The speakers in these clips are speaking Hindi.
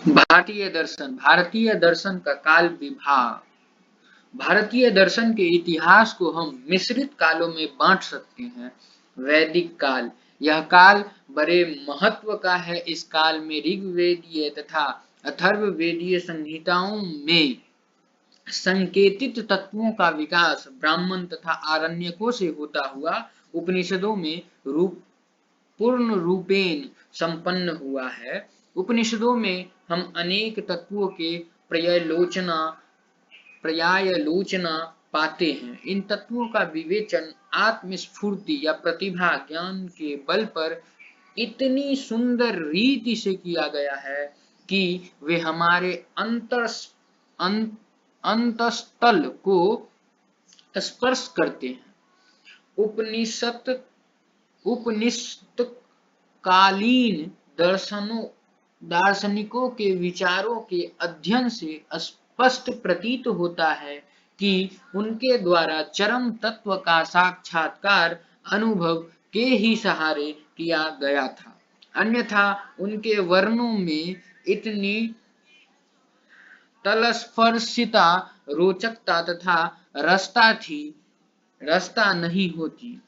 भारतीय दर्शन का काल विभाग। भारतीय दर्शन के इतिहास को हम मिश्रित कालों में बांट सकते हैं। वैदिक काल, यह काल बड़े महत्व का है। इस काल में ऋग्वेदीय तथा अथर्ववेदीय संहिताओं में संकेतित तत्वों का विकास ब्राह्मण तथा आरण्यकों से होता हुआ उपनिषदों में पूर्ण रूपेण संपन्न हुआ है। उपनिषदों में हम अनेक तत्वों के पर्यायलोचना पाते हैं। इन तत्वों का विवेचन आत्मस्फूर्ति या प्रतिभा ज्ञान के बल पर इतनी सुंदर रीति से किया गया है कि वे हमारे अंतस्तल को स्पर्श करते हैं। उपनिषदकालीन दार्शनिकों के विचारों के अध्ययन से स्पष्ट प्रतीत होता है कि उनके द्वारा चरम तत्व का साक्षात्कार अनुभव के ही सहारे किया गया था, अन्यथा उनके वर्णों में इतनी तलस्पर्शिता, रोचकता तथा रसता नहीं होती।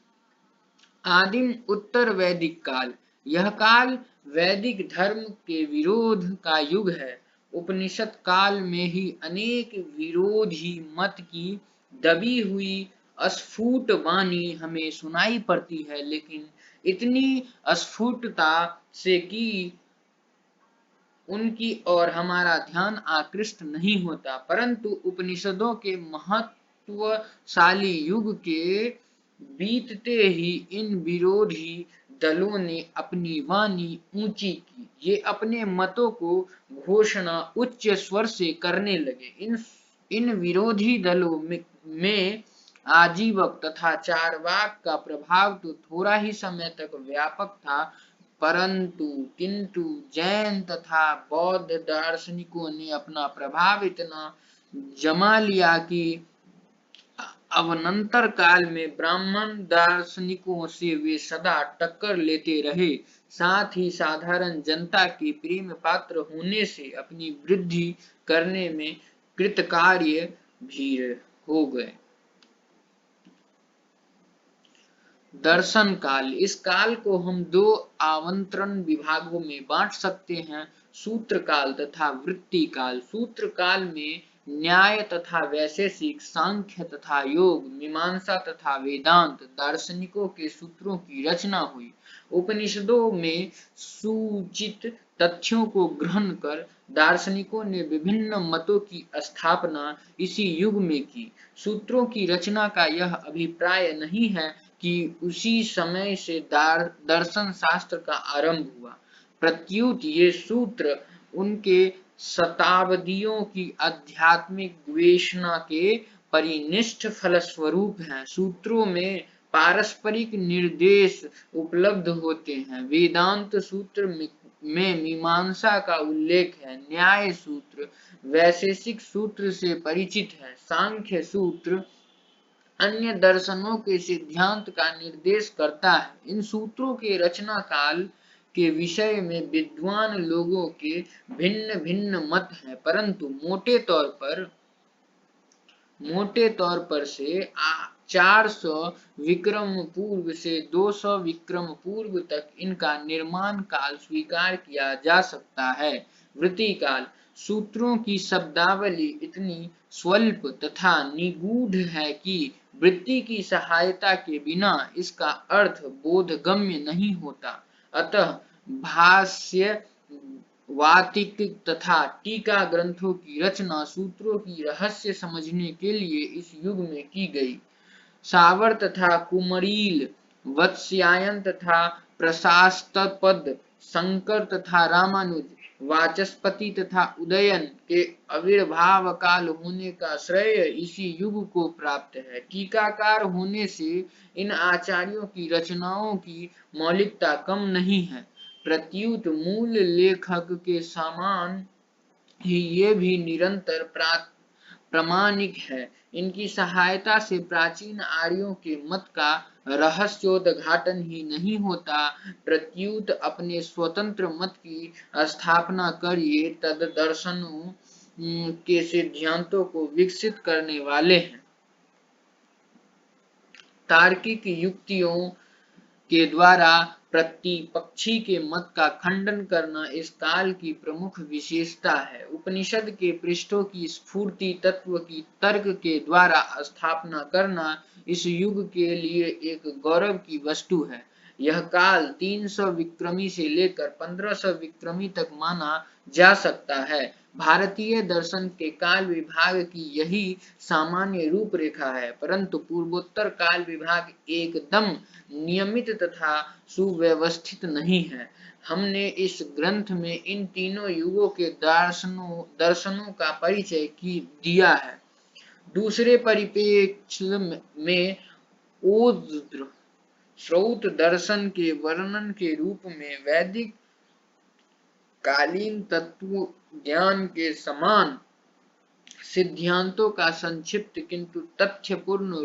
आदिम उत्तर वैदिक काल, यह काल वैदिक धर्म के विरोध का युग है। उपनिषद काल में ही अनेक विरोधी मत की दबी हुई अस्फुट वाणी हमें सुनाई पड़ती है, लेकिन इतनी अस्फुटता से कि उनकी ओर हमारा ध्यान आकृष्ट नहीं होता, परंतु उपनिषदों के महत्वशाली युग के बीतते ही इन विरोधी दलों ने अपनी वाणी ऊंची की। ये अपने मतों को घोषणा उच्च स्वर से करने लगे। इन विरोधी दलों में आजीवक तथा चार्वाक का प्रभाव तो थोड़ा ही समय तक व्यापक था, किंतु जैन तथा बौद्ध दार्शनिकों ने अपना प्रभाव इतना जमा लिया कि अवनंतर काल में ब्राह्मण दार्शनिकों से वे सदा टक्कर लेते रहे, साथ ही साधारण जनता के प्रेम पात्र होने से अपनी वृद्धि करने में कृतकार्य भी हो गए। दर्शन काल, इस काल को हम दो आवंतरण विभागों में बांट सकते हैं, सूत्र काल तथा वृत्ति काल। सूत्र काल में न्याय तथा वैशेषिक, सांख्य तथा योग, मीमांसा तथा वेदांत दार्शनिकों के सूत्रों की रचना हुई। उपनिषदों में सूचित तथ्यों को ग्रहण कर दार्शनिकों ने विभिन्न मतों की स्थापना इसी युग में की। सूत्रों की रचना का यह अभिप्राय नहीं है कि उसी समय से दर्शन शास्त्र का आरंभ हुआ। प्रत्युत ये सूत्र उनके शताब्दियों की आध्यात्मिक गवेषणा के परिनिष्ठ फलस्वरूप हैं। सूत्रों में पारस्परिक निर्देश उपलब्ध होते हैं। वेदांत सूत्र में मीमांसा का उल्लेख है। न्याय सूत्र वैशेषिक सूत्र से परिचित है। सांख्य सूत्र अन्य दर्शनों के सिद्धांत का निर्देश करता है। इन सूत्रों के रचना काल के विषय में विद्वान लोगों के भिन्न भिन्न मत हैं, परंतु मोटे तौर पर से 400 विक्रम पूर्व से 200 विक्रम पूर्व तक इनका निर्माण काल स्वीकार किया जा सकता है। वृत्ति काल, सूत्रों की शब्दावली इतनी स्वल्प तथा निगूढ़ है कि वृत्ति की सहायता के बिना इसका अर्थ बोधगम्य नहीं होता। अतः भाष्य, वातिक तथा टीका ग्रंथों की रचना सूत्रों की रहस्य समझने के लिए इस युग में की गई। सावर तथा कुमरील, वत्स्यायन तथा प्रशास्तपद, शंकर तथा रामानुज, वाचस्पति तथा उदयन के आविर्भाव काल होने का श्रेय इसी युग को प्राप्त है। टीकाकार होने से इन आचार्यों की रचनाओं की मौलिकता कम नहीं है, प्रत्युत मूल लेखक के समान ही ये भी निरंतर प्रामाणिक है। इनकी सहायता से प्राचीन आर्यों के मत का रहस्योद्घाटन ही नहीं होता, प्रत्युत अपने स्वतंत्र मत की स्थापना कर ये तददर्शनों के सिद्धांतों को विकसित करने वाले हैं। तार्किक युक्तियों के द्वारा प्रतिपक्षी के मत का खंडन करना इस काल की प्रमुख विशेषता है। उपनिषद के पृष्ठों की स्फूर्ति तत्व की तर्क के द्वारा स्थापना करना इस युग के लिए एक गौरव की वस्तु है। यह काल 300 विक्रमी से लेकर 1500 विक्रमी तक माना जा सकता है। भारतीय दर्शन के काल विभाग की यही सामान्य रूपरेखा है, परंतु पूर्वोत्तर काल विभाग एकदम नियमित तथा सुव्यवस्थित नहीं है। हमने इस ग्रंथ में इन तीनों युगों के दर्शनों का परिचय दिया है। दूसरे परिप्रेक्ष्य में ओज श्रौत दर्शन के वर्णन के रूप में वैदिक कालीन तत्व ज्ञान के समान सिद्धांतों का संक्षिप्त किंतु तथ्यपूर्ण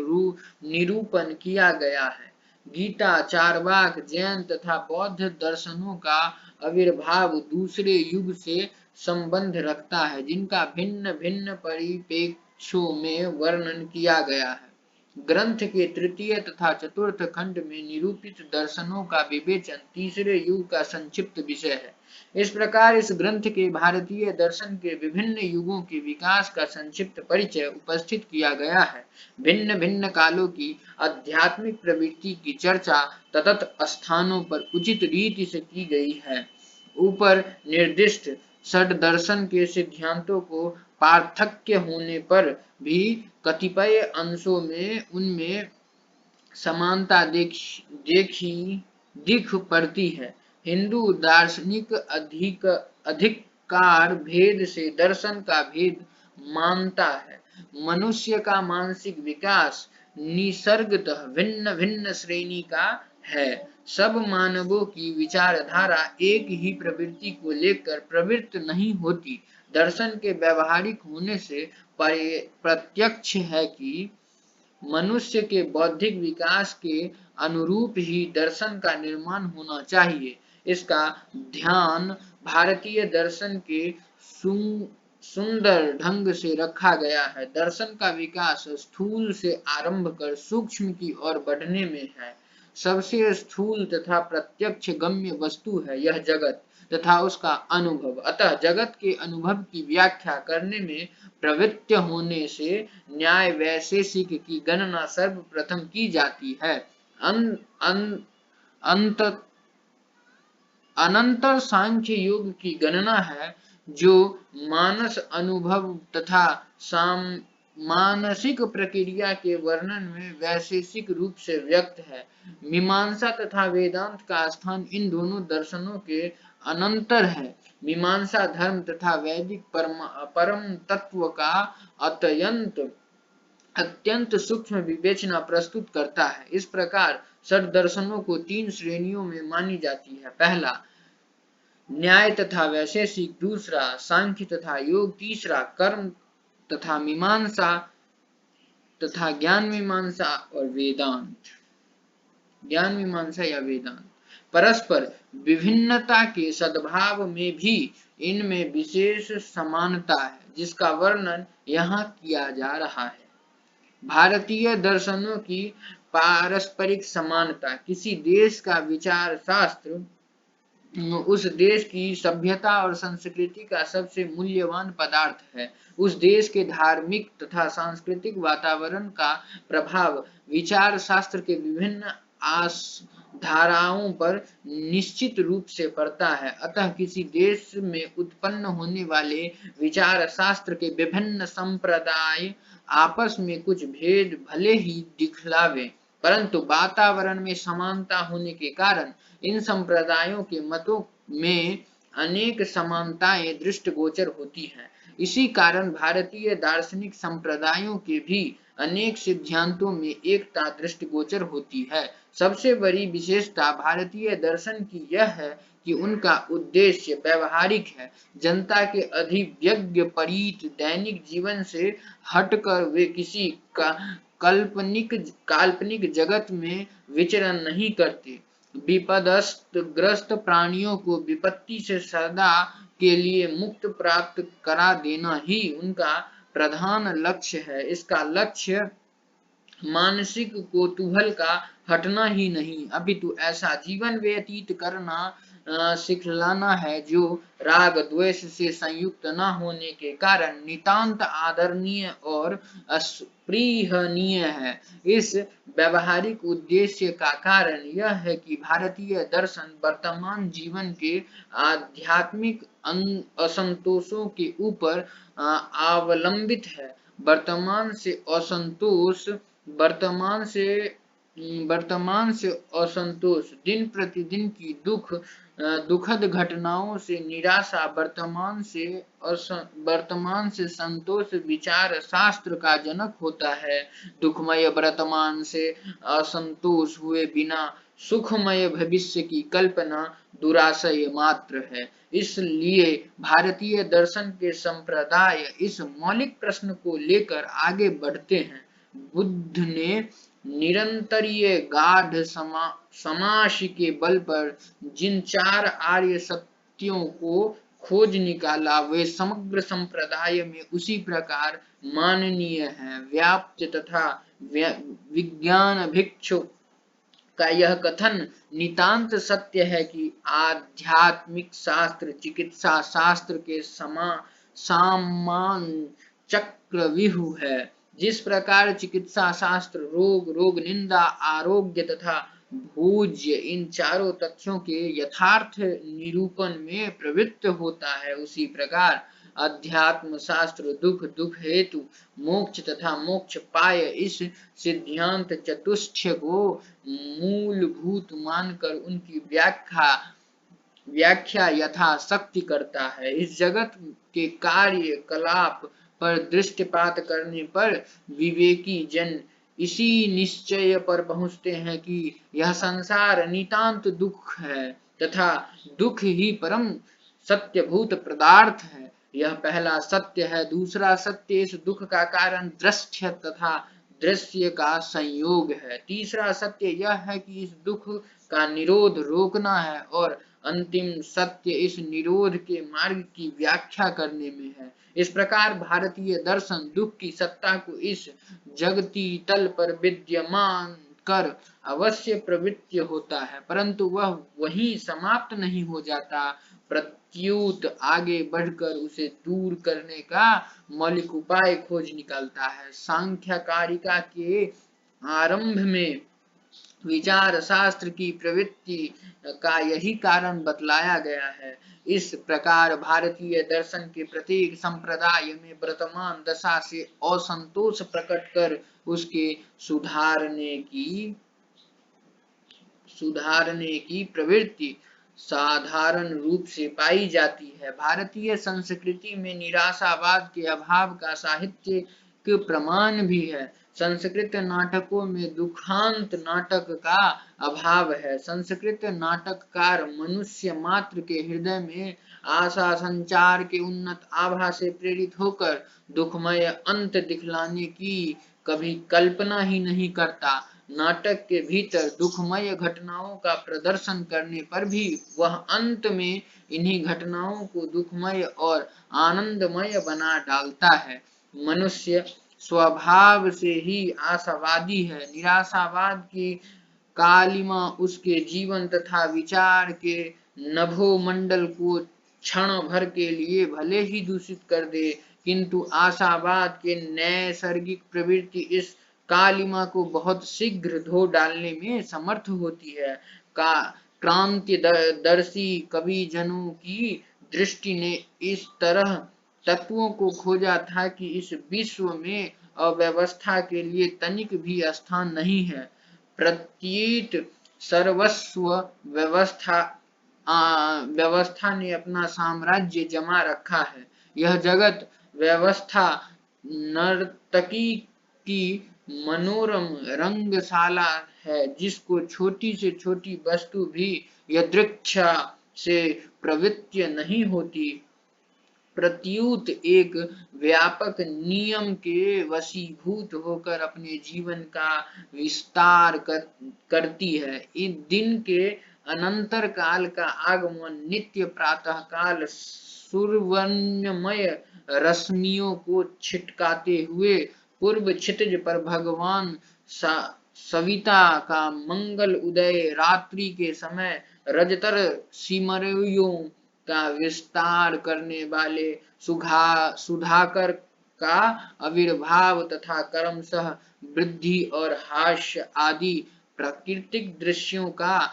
निरूपण किया गया है। गीता, चार्वाक, जैन तथा बौद्ध दर्शनों का आविर्भाव दूसरे युग से संबंध रखता है, जिनका भिन्न भिन्न परिप्रेक्ष्यों में वर्णन किया गया है। ग्रंथ के तृतीय तथा चतुर्थ खंड में निरूपित दर्शनों का विवेचन तीसरे युग का संक्षिप्त विषय है। इस प्रकार इस ग्रंथ के भारतीय दर्शन के विभिन्न युगों के विकास का संक्षिप्त परिचय उपस्थित किया गया है। भिन्न भिन्न कालों की आध्यात्मिक प्रवृत्ति की चर्चा ततत स्थानों पर उचित रीति से की गई है। ऊपर निर्दिष्ट षड्दर्शन के सिद्धांतों को पार्थक्य होने पर भी कतिपय अंशों में उनमें समानता दिख पड़ती है। हिंदू दार्शनिक अधिकार भेद से दर्शन का भेद मानता है। मनुष्य का मानसिक विकास निसर्गतः भिन्न भिन्न श्रेणी का है। सब मानवों की विचारधारा एक ही प्रवृत्ति को लेकर प्रवृत्त नहीं होती। दर्शन के व्यावहारिक होने से प्रत्यक्ष है कि मनुष्य के बौद्धिक विकास के अनुरूप ही दर्शन का निर्माण होना चाहिए। इसका ध्यान भारतीय दर्शन के सुंदर ढंग से रखा गया है। दर्शन का विकास स्थूल से आरंभ कर सूक्ष्म की ओर बढ़ने में है। सबसे स्थूल तथा प्रत्यक्ष गम्य वस्तु है यह जगत तथा उसका अनुभव। अतः जगत के अनुभव की व्याख्या करने में प्रवृत्त होने से न्याय वैशेषिक की गणना सर्वप्रथम की जाती है। अनंतर सांख्य योग की गणना है, जो मानस अनुभव तथा मानसिक प्रक्रिया के वर्णन में वैशेषिक रूप से व्यक्त है। मीमांसा तथा वेदांत का स्थान इन दोनों दर्शनों के अनंतर है। मीमांसा धर्म तथा वैदिक परम तत्व का अत्यंत सूक्ष्म विवेचना प्रस्तुत करता है। इस प्रकार षड दर्शनों को 3 श्रेणियों में मानी जाती है। पहला न्याय तथा वैशेषिक, दूसरा सांख्य तथा योग, तीसरा कर्म तथा मीमांसा तथा ज्ञान मीमांसा और वेदांत। ज्ञान मीमांसा या वेदांत परस्पर विभिन्नता के सद्भाव में भी इनमें विशेष समानता है, जिसका वर्णन यहाँ किया जा रहा है। भारतीय दर्शनों की पारस्परिक समानता। किसी देश का विचार शास्त्र उस देश की सभ्यता और संस्कृति का सबसे मूल्यवान पदार्थ है। उस देश के धार्मिक तथा सांस्कृतिक वातावरण का प्रभाव विचार शास्त्र के विभिन्न धाराओं पर निश्चित रूप से पड़ता है। अतः किसी देश में उत्पन्न होने वाले विचार शास्त्र के विभिन्न संप्रदाय आपस में कुछ भेद भले ही दिखलावे, परंतु वातावरण में समानता होने के कारण इन संप्रदायों के मतों में अनेक समानताएं दृष्टिगोचर होती हैं। इसी कारण भारतीय दार्शनिक संप्रदायों के भी अनेक सिद्धांतों में एकता दृष्टिगोचर होती है। सबसे बड़ी विशेषता भारतीय दर्शन की यह है कि उनका उद्देश्य व्यवहारिक है। जनता के अभिव्यंग्य परीत दैनिक जीवन से हटकर वे किसी काल्पनिक जगत में विचरण नहीं करते। विपदस्त ग्रस्त प्राणियों को विपत्ति से सदा के लिए मुक्त प्राप्त करा देना ही उनका प्रधान लक्ष्य है। इसका लक्ष्य मानसिक कौतूहल का हटना ही नहीं, अपितु ऐसा जीवन व्यतीत करना सिखलाना है जो राग द्वेष से संयुक्त न होने के कारण नितांत आदरणीय और अस्पृहनीय है। इस व्यवहारिक उद्देश्य का कारण यह है कि भारतीय दर्शन वर्तमान जीवन के आध्यात्मिक असंतोषों के ऊपर अवलंबित है। वर्तमान से असंतोष, दिन प्रतिदिन की दुखद घटनाओं से निराशा, वर्तमान से संतोष विचार शास्त्र का जनक होता है। दुखमय वर्तमान से असंतोष हुए बिना सुखमय भविष्य की कल्पना दुराशय मात्र है। इसलिए भारतीय दर्शन के संप्रदाय इस मौलिक प्रश्न को लेकर आगे बढ़ते हैं। बुद्ध ने निरंतरीय गाढ़ समाशि के बल पर जिन 4 आर्य सत्यों को खोज निकाला, वे समग्र संप्रदाय में उसी प्रकार माननीय हैं। व्याप्त तथा विज्ञान भिक्षु का यह कथन नितांत सत्य है कि आध्यात्मिक शास्त्र चिकित्सा शास्त्र के समान चक्रव्यूह है। जिस प्रकार चिकित्सा शास्त्र रोग निंदा, आरोग्य तथा भोज्य इन चारों तथ्यों के यथार्थ निरूपण में प्रवृत्त होता है, उसी प्रकार अध्यात्म शास्त्र दुख हेतु मोक्ष तथा मोक्ष पाय इस सिद्धांत चतुष्टय को मूलभूत मानकर उनकी व्याख्या यथाशक्ति करता है। इस जगत के कार्यकलाप पर दृष्टिपात करने पर विवेकी जन इसी निश्चय पर पहुंचते हैं कि यह संसार नितांत दुख है तथा दुख ही परम सत्यभूत पदार्थ है। यह पहला सत्य है। दूसरा सत्य इस दुख का कारण दृश्य तथा दृश्य का संयोग है। तीसरा सत्य यह है कि इस दुख का निरोध रोकना है और अंतिम सत्य इस निरोध के मार्ग की व्याख्या करने में है। इस प्रकार भारतीय दर्शन दुख की सत्ता को इस जगती तल पर विद्यमान कर अवश्य प्रवृत्त होता है, परंतु वह वहीं समाप्त नहीं हो जाता, प्रत्युत आगे बढ़कर उसे दूर करने का मौलिक उपाय खोज निकालता है। सांख्यकारिका के आरंभ में विचार शास्त्र की प्रवृत्ति का यही कारण बतलाया गया है। इस प्रकार भारतीय दर्शन के प्रत्येक संप्रदाय में वर्तमान दशा से असंतोष प्रकट कर उसके सुधारने की प्रवृत्ति साधारण रूप से पाई जाती है। भारतीय संस्कृति में निराशावाद के अभाव का साहित्यिक प्रमाण भी है। संस्कृत नाटकों में दुखांत नाटक का अभाव है। संस्कृत नाटककार मनुष्य मात्र के हृदय में आशा संचार के उन्नत आभा से प्रेरित होकर दुखमय अंत दिखलाने की कभी कल्पना ही नहीं करता। नाटक के भीतर दुखमय घटनाओं का प्रदर्शन करने पर भी वह अंत में इन्हीं घटनाओं को दुखमय और आनंदमय बना डालता है। मनुष्य स्वभाव से ही आशावादी है। निराशावाद की कालिमा उसके जीवन तथा विचार के नभोमंडल को क्षण भर के लिए भले ही दूषित कर दे, किंतु आशावाद के नैसर्गिक प्रवृत्ति इस कालिमा को बहुत शीघ्र धो डालने में समर्थ होती है। क्रांतिदर्शी कवि जनों की दृष्टि ने इस तरह तत्वों को खोजा था कि इस विश्व में अव्यवस्था के लिए तनिक भी स्थान नहीं है। प्रत्येक सर्वस्व व्यवस्था ने अपना साम्राज्य जमा रखा है। यह जगत व्यवस्था नर्तकी की मनोरम रंगशाला है, जिसको छोटी से छोटी वस्तु भी यदृच्छा से प्रवृत्त नहीं होती प्रत्युत एक व्यापक नियम के वशीभूत होकर अपने जीवन का विस्तार करती है। इन दिन के अनंतर काल का आगमन नित्य प्रातः काल सुवर्णमय रश्मियों को छिटकाते हुए पूर्व क्षितिज पर भगवान सविता का मंगल उदय, रात्रि के समय रजतर सिमरियों का विस्तार करने वाले सुधाकर का आविर्भाव तथा क्रमशः वृद्धि और हास्य आदि प्राकृतिक दृश्यों का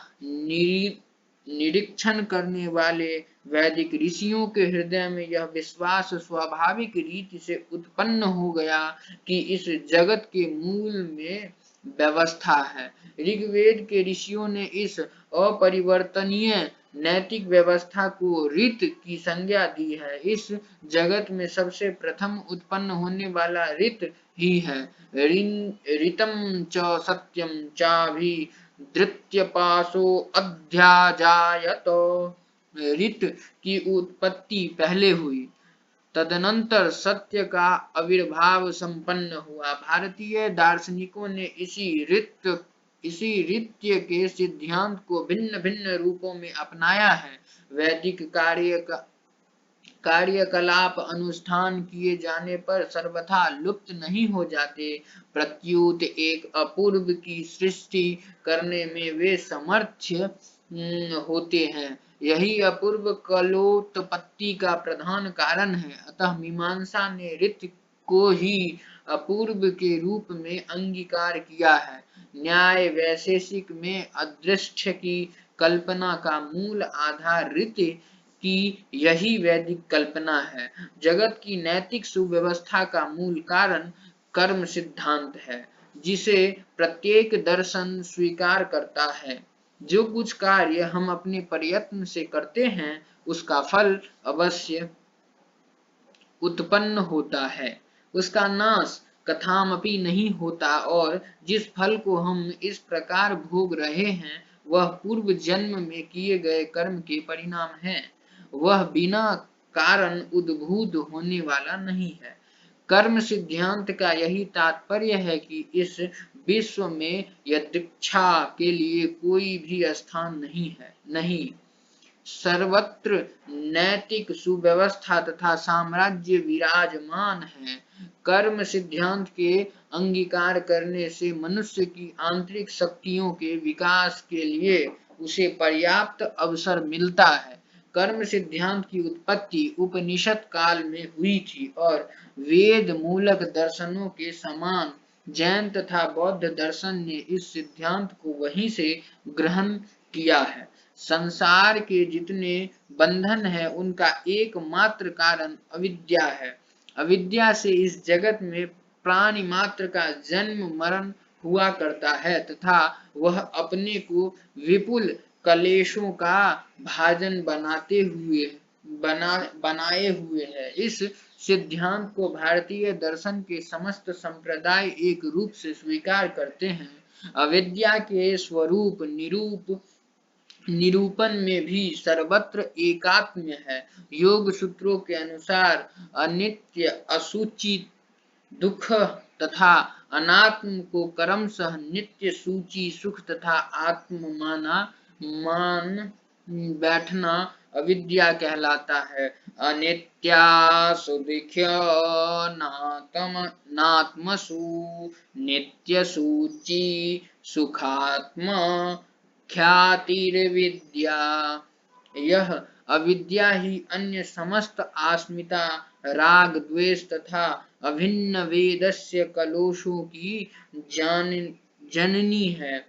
निरीक्षण करने वाले वैदिक ऋषियों के हृदय में यह विश्वास स्वाभाविक रीति से उत्पन्न हो गया कि इस जगत के मूल में व्यवस्था है। ऋग्वेद के ऋषियों ने इस अपरिवर्तनीय नैतिक व्यवस्था को ऋत की संज्ञा दी है। इस जगत में सबसे प्रथम उत्पन्न होने वाला ऋत ही है। ऋतम च सत्यम चाभि धृत्यपाशो अध्याजायत। ऋत की उत्पत्ति पहले हुई, तदनंतर सत्य का आविर्भाव संपन्न हुआ। भारतीय दार्शनिकों ने इसी ऋत्य के सिद्धांत को भिन्न भिन्न रूपों में अपनाया है। वैदिक कार्यकलाप अनुष्ठान किए जाने पर सर्वथा लुप्त नहीं हो जाते, प्रत्युत एक अपूर्व की सृष्टि करने में वे समर्थ होते हैं। यही अपूर्व कलोत्पत्ति का प्रधान कारण है। अतः मीमांसा ने ऋत को ही अपूर्व के रूप में अंगीकार किया है। न्याय वैशेषिक में अदृश्य की कल्पना का मूल आधार ऋत की यही वैदिक कल्पना है। जगत की नैतिक सुव्यवस्था का मूल कारण कर्म सिद्धांत है, जिसे प्रत्येक दर्शन स्वीकार करता है। जो कुछ कार्य हम अपने प्रयत्न से करते हैं, उसका फल अवश्य उत्पन्न होता है, उसका नाश कथामपि नहीं होता, और जिस फल को हम इस प्रकार भोग रहे हैं वह पूर्व जन्म में किए गए कर्म के परिणाम है। वह बिना कारण उद्भूत होने वाला नहीं है। कर्म सिद्धांत का यही तात्पर्य है कि इस विश्व में यदृच्छा के लिए कोई भी स्थान नहीं। सर्वत्र नैतिक सुव्यवस्था तथा साम्राज्य विराजमान है। कर्म सिद्धांत के अंगीकार करने से मनुष्य की आंतरिक शक्तियों के विकास के लिए उसे पर्याप्त अवसर मिलता है। कर्म सिद्धांत की उत्पत्ति उपनिषद काल में हुई थी और वेद मूलक दर्शनों के समान जैन तथा बौद्ध दर्शन ने इस सिद्धांत को वहीं से ग्रहण किया है। संसार के जितने बंधन है उनका एकमात्र कारण अविद्या है। अविद्या से इस जगत में प्राणी मात्र का जन्म मरण हुआ करता है तथा वह अपने को विपुल कलेशों का भाजन बनाए हुए है। इस सिद्धांत को भारतीय दर्शन के समस्त संप्रदाय एक रूप से स्वीकार करते हैं। अविद्या के स्वरूप निरूपण में भी सर्वत्र एकात्म्य है। योग सूत्रों के अनुसार अनित्य, असूची, दुख तथा अनात्म को क्रमशः नित्य, सूची, सुख तथा आत्म मान बैठना अविद्या कहलाता है। अनित्या सुदिख्य नात्मसु नित्य सूची सुखात्म ख्यातिर्विद्या। यह अविद्या ही अन्य समस्त अस्मिता, राग, द्वेष तथा अभिन्न वेदस्य कलोषों की जननी है।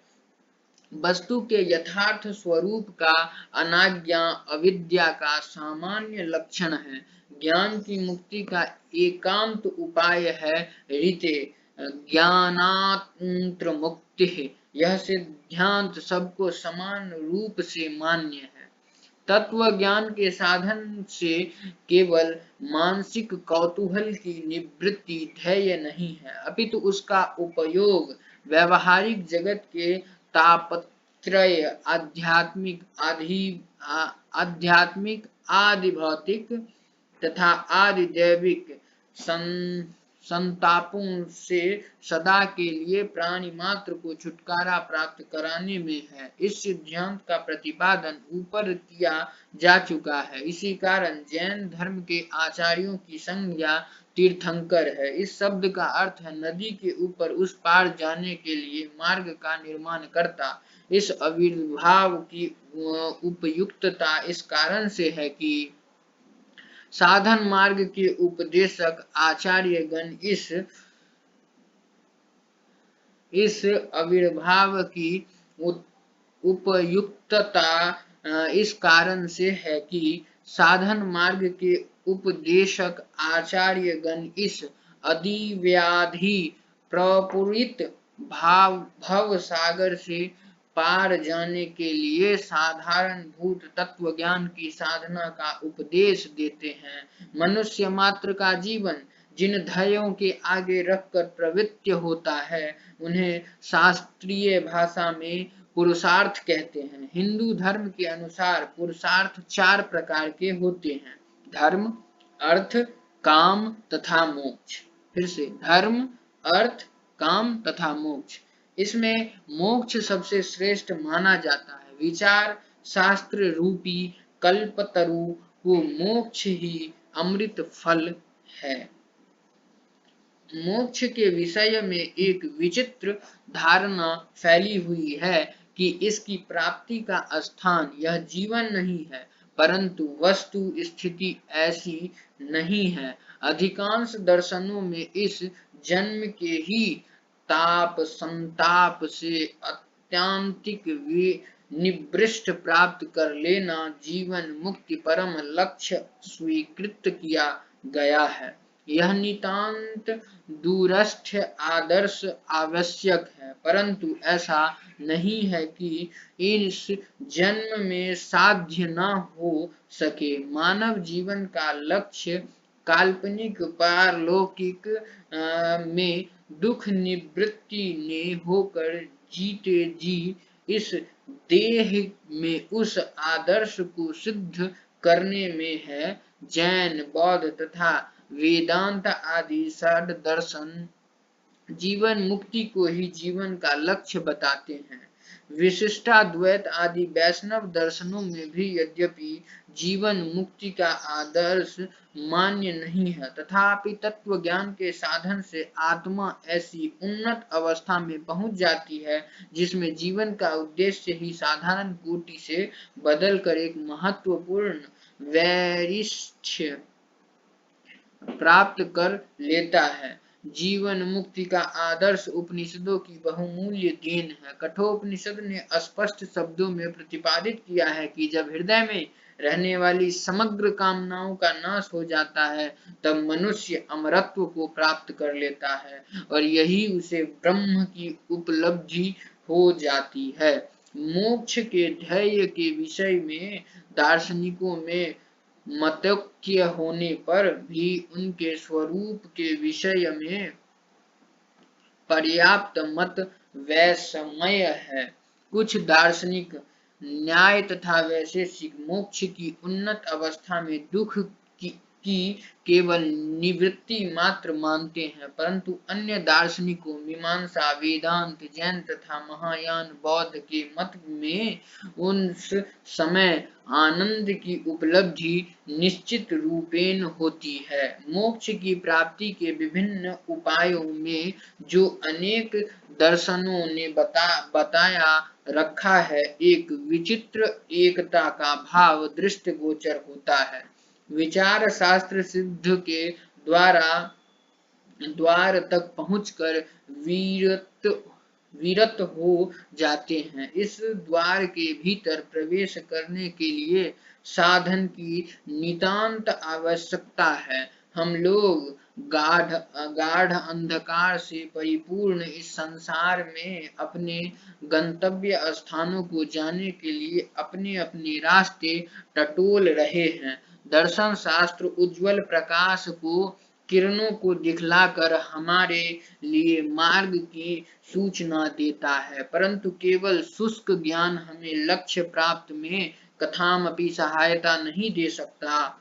वस्तु के यथार्थ स्वरूप का अनाज्ञा अविद्या का सामान्य लक्षण है। ज्ञान की मुक्ति का एकांत उपाय है ऋते ज्ञानांतर मुक्ति। यह सिद्धांत सबको समान रूप से मान्य है। तत्व ज्ञान के साधन से केवल मानसिक कौतूहल की निवृत्ति ध्येय नहीं है, अपितु उसका उपयोग व्यवहारिक जगत के तापत्रय आध्यात्मिक आदि भौतिक तथा आदि दैविक संतापों से सदा के लिए प्राणी मात्र को छुटकारा प्राप्त कराने में है। इस सिद्धांत का प्रतिपादन ऊपर किया जा चुका है। इसी कारण जैन धर्म के आचार्यों की संज्ञा तीर्थंकर है। इस शब्द का अर्थ है नदी के ऊपर उस पार जाने के लिए मार्ग का निर्माण करता। इस आविर्भाव की उपयुक्तता इस कारण से है कि साधन मार्ग के उपदेशक आचार्यगण इस आविर्भाव की उपयुक्तता इस कारण से है कि साधन मार्ग के उपदेशक आचार्यगण इस अधिव्याधि प्रपूरित भव सागर से पार जाने के लिए साधारण भूत तत्व ज्ञान की साधना का उपदेश देते हैं। मनुष्य मात्र का जीवन जिन ध्ययों के आगे रखकर प्रवृत्त होता है उन्हें शास्त्रीय भाषा में पुरुषार्थ कहते हैं। हिंदू धर्म के अनुसार पुरुषार्थ 4 प्रकार के होते हैं: धर्म, अर्थ, काम तथा मोक्ष। फिर से धर्म, अर्थ, काम तथा मोक्ष। इसमें मोक्ष सबसे श्रेष्ठ माना जाता है। विचार शास्त्र रूपी कल्पतरु को मोक्ष ही अमृत फल है। मोक्ष के विषय में एक विचित्र धारणा फैली हुई है कि इसकी प्राप्ति का स्थान यह जीवन नहीं है, परंतु वस्तु स्थिति ऐसी नहीं है। अधिकांश दर्शनों में इस जन्म के ही ताप संताप से अत्यांतिक निवृष्ट प्राप्त कर लेना जीवन मुक्ति परम लक्ष्य स्वीकृत किया गया है। यह नितांत दूरस्थ आदर्श आवश्यक है, परंतु ऐसा नहीं है कि इस जन्म में साध्य न हो सके। मानव जीवन का लक्ष्य काल्पनिक पारलौकिक में दुख निवृत्ति ने होकर जीते जी इस देह में उस आदर्श को सिद्ध करने में है। जैन, बौद्ध तथा वेदांत आदि षड दर्शन जीवन मुक्ति को ही जीवन का लक्ष्य बताते हैं। विशिष्टाद्वैत आदि वैष्णव दर्शनों में भी यद्यपि जीवन मुक्ति का आदर्श मान्य नहीं है, तथापि तत्व ज्ञान के साधन से आत्मा ऐसी उन्नत अवस्था में पहुंच जाती है जिसमें जीवन का उद्देश्य ही साधारण कोटि से बदलकर एक महत्वपूर्ण वैशिष्ट्य प्राप्त कर लेता है। जीवन मुक्ति का आदर्श उपनिषदों की बहुमूल्य देन है। कठोपनिषद ने स्पष्ट शब्दों में प्रतिपादित किया है कि जब हृदय में रहने वाली समग्र कामनाओं का नाश हो जाता है तब मनुष्य अमरत्व को प्राप्त कर लेता है और यही उसे ब्रह्म की उपलब्धि हो जाती है। मोक्ष के ध्येय के विषय में दार्शनिकों में मतैक्य होने पर भी उनके स्वरूप के विषय में पर्याप्त मत वैषम्य है। कुछ दार्शनिक न्याय तथा वैशेषिक मोक्ष की उन्नत अवस्था में दुख की केवल निवृत्ति मात्र मानते हैं, परंतु अन्य दार्शनिकों मीमांसा, वेदांत, जैन तथा महायान बौद्ध के मत में उस समय आनंद की उपलब्धि निश्चित रूपेण होती है। मोक्ष की प्राप्ति के विभिन्न उपायों में जो अनेक दर्शनों ने बताया रखा है, एक विचित्र एकता का भाव दृष्टिगोचर होता है। विचार शास्त्र सिद्ध के द्वार तक पहुंचकर विरत हो जाते हैं। इस द्वार के भीतर प्रवेश करने के लिए साधन की नितांत आवश्यकता है। हम लोग गाढ़ अंधकार से परिपूर्ण इस संसार में अपने गंतव्य स्थानों को जाने के लिए अपने अपने रास्ते टटोल रहे हैं। दर्शन शास्त्र उज्जवल प्रकाश को किरणों को दिखलाकर हमारे लिए मार्ग की सूचना देता है, परंतु केवल शुष्क ज्ञान हमें लक्ष्य प्राप्त में कथामपि सहायता नहीं दे सकता।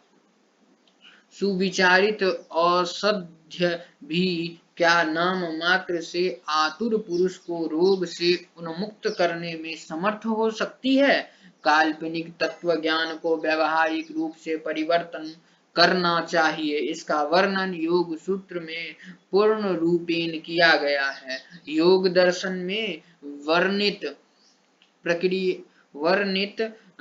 सुविचारित औषध्य भी क्या नाम मात्र से आतुर पुरुष को रोग से उन्मुक्त करने में समर्थ हो सकती है। काल्पनिक तत्व ज्ञान को व्यवहारिक रूप से परिवर्तन करना चाहिए। इसका वर्णन योग सूत्र में पूर्ण रूपेण किया गया है। योग दर्शन में वर्णित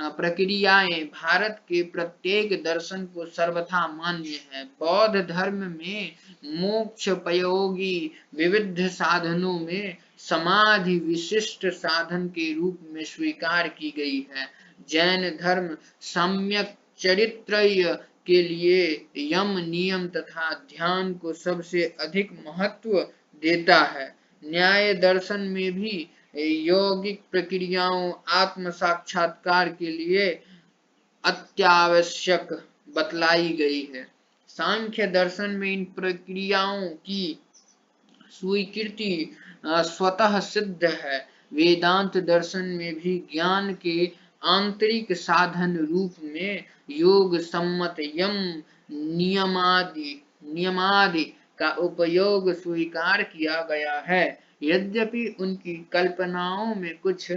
प्रक्रियाएं भारत के प्रत्येक दर्शन को सर्वथा मान्य है। बौद्ध धर्म में मोक्षोपयोगी विविध साधनों में समाधि विशिष्ट साधन के रूप में स्वीकार की गई है। जैन धर्म सम्यक चरित्रय के लिए यम नियम तथा ध्यान को सबसे अधिक महत्व देता है। न्याय दर्शन में भी यौगिक प्रक्रियाओं आत्म साक्षात्कार के लिए अत्यावश्यक बतलाई गई है। सांख्य दर्शन में इन प्रक्रियाओं की स्वीकृति स्वतः सिद्ध है। वेदांत दर्शन में भी ज्ञान के आंतरिक साधन रूप में योग सम्मत यम नियमादि का उपयोग स्वीकार किया गया है। यद्यपि उनकी कल्पनाओं में कुछ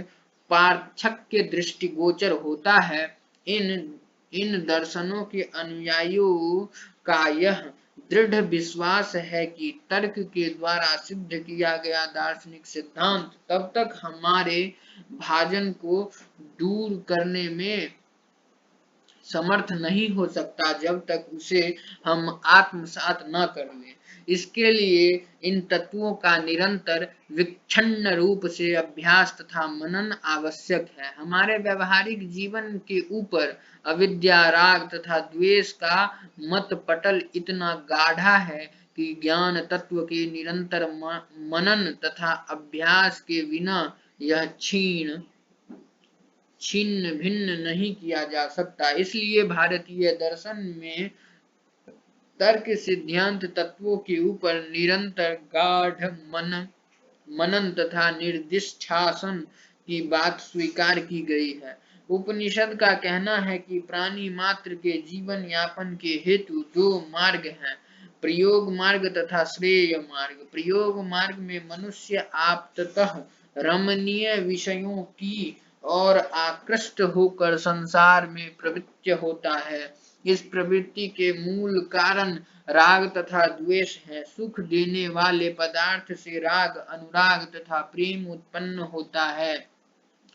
पार्थक्य दृष्टिगोचर होता है, इन दर्शनों के अनुयायियों का यह दृढ़ विश्वास है कि तर्क के द्वारा सिद्ध किया गया दार्शनिक सिद्धांत तब तक हमारे भाजन को दूर करने में समर्थ नहीं हो सकता जब तक उसे हम आत्मसात न कर लें। इसके लिए इन तत्वों का निरंतर विच्छिन्न रूप से अभ्यास तथा मनन आवश्यक है। हमारे व्यवहारिक जीवन के ऊपर अविद्या, राग तथा द्वेष का मत पटल इतना गाढ़ा है कि ज्ञान तत्व के निरंतर मनन तथा अभ्यास के बिना यह छिन्न भिन्न नहीं किया जा सकता। इसलिए भारतीय दर्शन में तर्क सिद्धांत तत्वों के ऊपर निरंतर गाढ़ मनन तथा निर्दिष्टासन की बात स्वीकार की गई है। उपनिषद का कहना है कि प्राणी मात्र के जीवन यापन के हेतु दो मार्ग हैं, प्रयोग मार्ग तथा श्रेय मार्ग। प्रयोग मार्ग में मनुष्य आपातः रमणीय विषयों की और आकृष्ट होकर संसार में प्रवृत्त होता है। इस प्रवृत्ति के मूल कारण राग तथा द्वेष है। सुख देने वाले पदार्थ से राग, अनुराग तथा प्रेम उत्पन्न होता है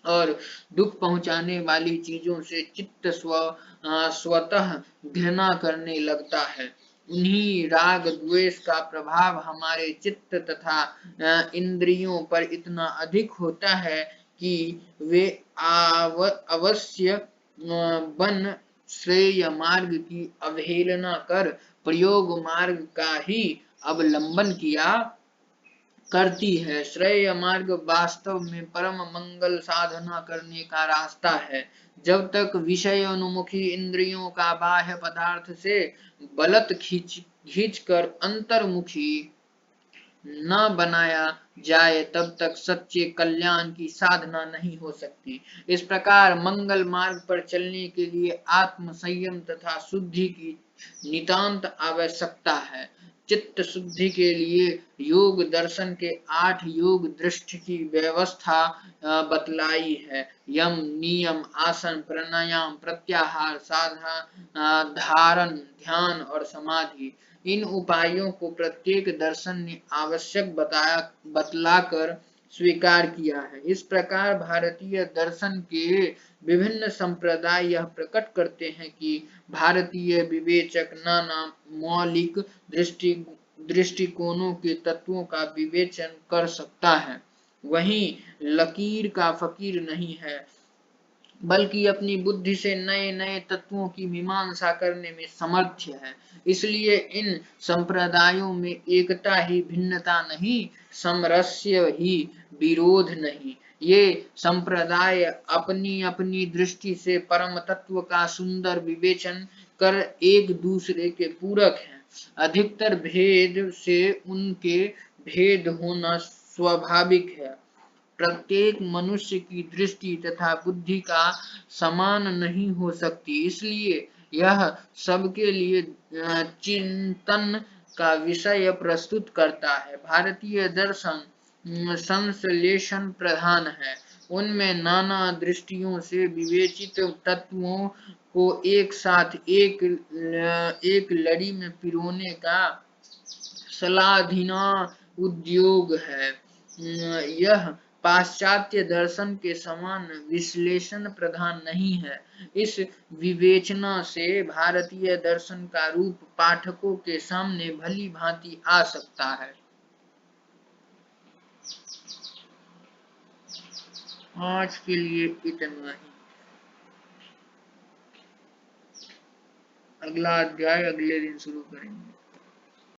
और दुख पहुंचाने वाली चीजों से चित्त स्वतः घृणा करने लगता है। उन्हीं राग द्वेष का प्रभाव हमारे चित्त तथा इंद्रियों पर इतना अधिक होता है कि वे अवश्य बन श्रेय मार्ग की अवहेलना कर प्रयोग मार्ग का ही अवलंबन किया करती है। श्रेय मार्ग वास्तव में परम मंगल साधना करने का रास्ता है। जब तक विषय अनुमुखी इंद्रियों का बाह्य पदार्थ से बलत खींचकर अंतर्मुखी न बनाया जाए तब तक सच्चे कल्याण की साधना नहीं हो सकती। इस प्रकार मंगल मार्ग पर चलने के लिए आत्म संयम तथा शुद्धि की नितांत आवश्यकता है। चित्त शुद्धि के लिए योग दर्शन के 8 योग दृष्टि की व्यवस्था बतलाई है। यम, नियम, आसन, प्राणायाम, प्रत्याहार, धारण, ध्यान और समाधि। इन उपायों को प्रत्येक दर्शन ने आवश्यक बतलाकर स्वीकार किया है। इस प्रकार भारतीय दर्शन के विभिन्न संप्रदाय यह प्रकट करते हैं कि भारतीय विवेचक नाना मौलिक दृष्टिकोणों के तत्वों का विवेचन कर सकता है। वहीं लकीर का फकीर नहीं है, बल्कि अपनी बुद्धि से नए नए तत्वों की मीमांसा करने में समर्थ है। इसलिए इन संप्रदायों में एकता ही भिन्नता नहीं, सामरस्य ही विरोध नहीं। ये संप्रदाय अपनी अपनी दृष्टि से परम तत्व का सुंदर विवेचन कर एक दूसरे के पूरक हैं। अधिकतर भेद से उनके भेद होना स्वाभाविक है। प्रत्येक मनुष्य की दृष्टि तथा बुद्धि का समान नहीं हो सकती। इसलिए यह सबके लिए चिंतन का विषय प्रस्तुत करता है। भारतीय दर्शन संश्लेषण प्रधान है। उनमें नाना दृष्टियों से विवेचित तत्वों को एक साथ एक लड़ी में पिरोने का सलाधीना उद्योग है। यह पाश्चात्य दर्शन के समान विश्लेषण प्रधान नहीं है। इस विवेचना से भारतीय दर्शन का रूप पाठकों के सामने भली भांति आ सकता है। आज के लिए इतना ही। अगला अध्याय अगले दिन शुरू करेंगे।